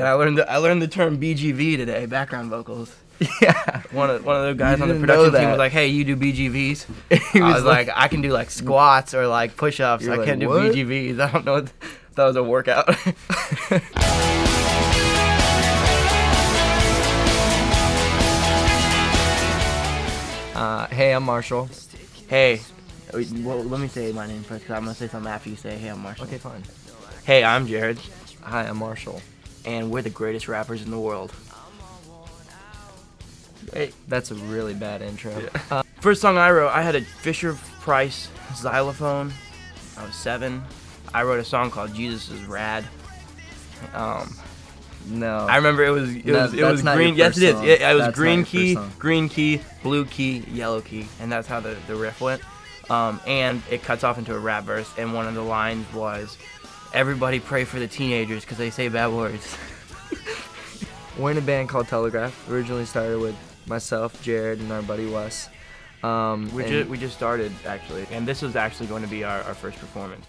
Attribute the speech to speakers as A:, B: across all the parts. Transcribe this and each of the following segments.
A: And I learned the term BGV today, background vocals.
B: Yeah.
A: One of the guys on the production team was like, "Hey, you do BGVs?" I was like, "I can do like squats or like push-ups. I can't do BGVs. I don't know. That was a workout."
B: Hey, I'm Marshall.
A: Hey, well, let me say my name first because I'm gonna say something after you say, "Hey, I'm Marshall."
B: Okay, fine.
A: Hey, I'm Jared,
B: Hi, I'm Marshall.
A: and we're the greatest rappers in the world. Hey.
B: That's a really bad intro.
A: Yeah. First song I wrote, I had a Fisher-Price xylophone. I was 7. I wrote a song called "Jesus is Rad."
B: No.
A: I remember it was green. Yes, it is. It was green key, blue key, yellow key, and that's how the riff went. And it cuts off into a rap verse, and one of the lines was, "Everybody pray for the teenagers because they say bad words."
B: We're in a band called Telegraph. Originally started with myself, Jared, and our buddy Wes.
A: We just started actually, and this was actually going to be our first performance.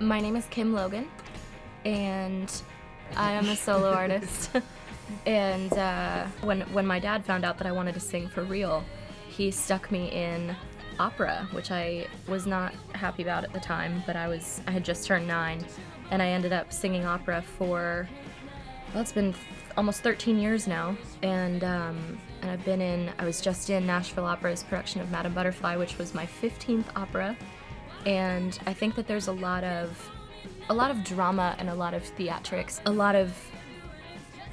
C: My name is Kim Logan, and I am a solo artist. And when my dad found out that I wanted to sing for real, he stuck me in opera, which I was not happy about at the time, but I had just turned 9, and I ended up singing opera for, well, it's been almost 13 years now, and I was just in Nashville Opera's production of Madame Butterfly, which was my 15th opera. And I think that there's a lot of drama and a lot of theatrics, a lot of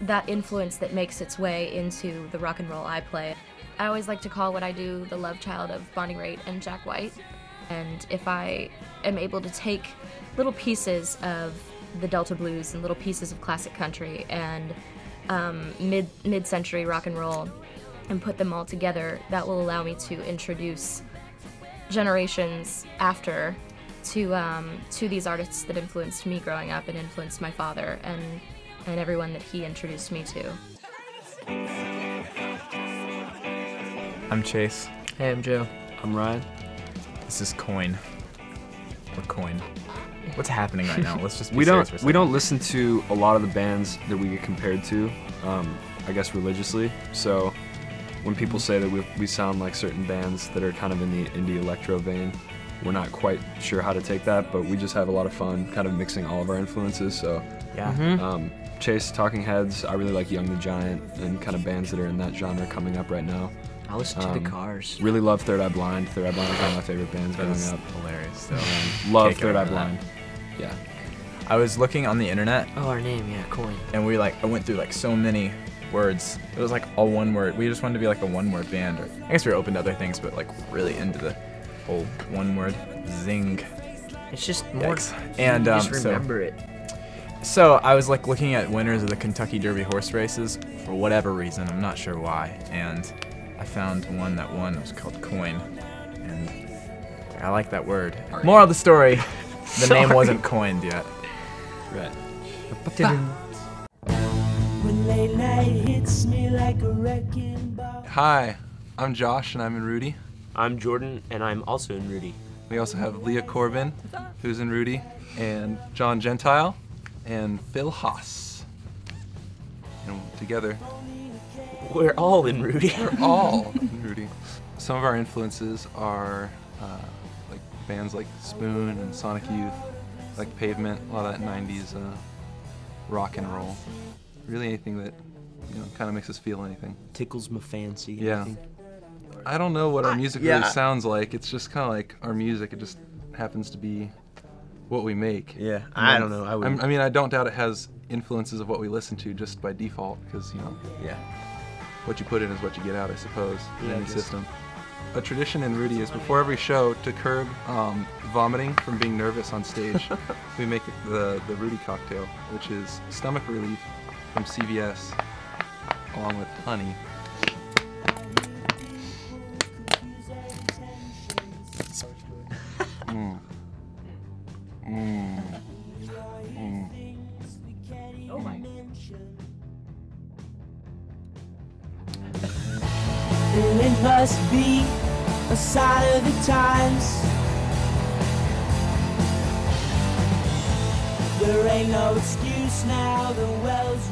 C: that influence that makes its way into the rock and roll I play. I always like to call what I do the love child of Bonnie Raitt and Jack White. And if I am able to take little pieces of the Delta blues and little pieces of classic country and mid-century rock and roll and put them all together, that will allow me to introduce generations after to these artists that influenced me growing up and influenced my father and everyone that he introduced me to.
D: I'm Chase.
B: Hey, I'm Joe.
E: I'm Ryan.
D: This is Coin. Or Coin. What's happening right now? Let's just be
E: We
D: serious for a
E: don't
D: second.
E: listen to a lot of the bands that we get compared to, I guess religiously. So when people say that we sound like certain bands that are kind of in the indie electro vein, we're not quite sure how to take that, but we just have a lot of fun kind of mixing all of our influences. So
A: Yeah.
E: Chase, Talking Heads, I really like Young the Giant and kind of bands that are in that genre coming up right now.
F: I listen to the Cars.
E: Really love Third Eye Blind. Third Eye Blind is one of my favorite bands growing
D: That's
E: up.
D: hilarious. So.
E: Love
D: Can't get
E: Third Eye
D: over that.
E: Blind. Yeah.
D: I was looking on the internet,
F: Oh, our name, yeah, Coin.
D: and I went through like so many words. It was like all one word. We just wanted to be like a one-word band, or I guess we were open to other things, but like really into the whole one word. Zing.
F: It's just more.
D: Yikes. And
F: just remember it.
D: So I was like looking at winners of the Kentucky Derby horse races for whatever reason. I'm not sure why, and I found one that won. It was called Coin, and I like that word. Moral of the story: the name wasn't coined yet.
E: Right.
G: When late night hits me like a wrecking ball.
H: Hi, I'm Josh and I'm in Rudy.
F: I'm Jordan, and I'm also in Rudy.
H: We also have Leah Corbin, who's in Rudy, and John Gentile, and Phil Haas. And together,
F: We're all in Rudy.
H: we're all in Rudy. Some of our influences are like bands like Spoon and Sonic Youth, like Pavement, a lot of that 90s rock and roll. Really anything that, kind of makes us feel anything.
F: Tickles my fancy.
H: Yeah.
F: anything.
H: I don't know what our music really sounds like. It's just kind of like our music. It just happens to be what we make.
F: Yeah, I don't know.
H: I mean, I don't doubt it has influences of what we listen to just by default, because
F: Yeah.
H: what you put in is what you get out, I suppose, in
F: Yeah, I
H: any
F: guess.
H: system. A tradition in Rudy is before every show, to curb vomiting from being nervous on stage, we make the Rudy cocktail, which is stomach relief from CVS, along with honey. Mm. Mm. Mm.
C: Oh my.
G: And it must be a sign of the times. There ain't no excuse now, the wells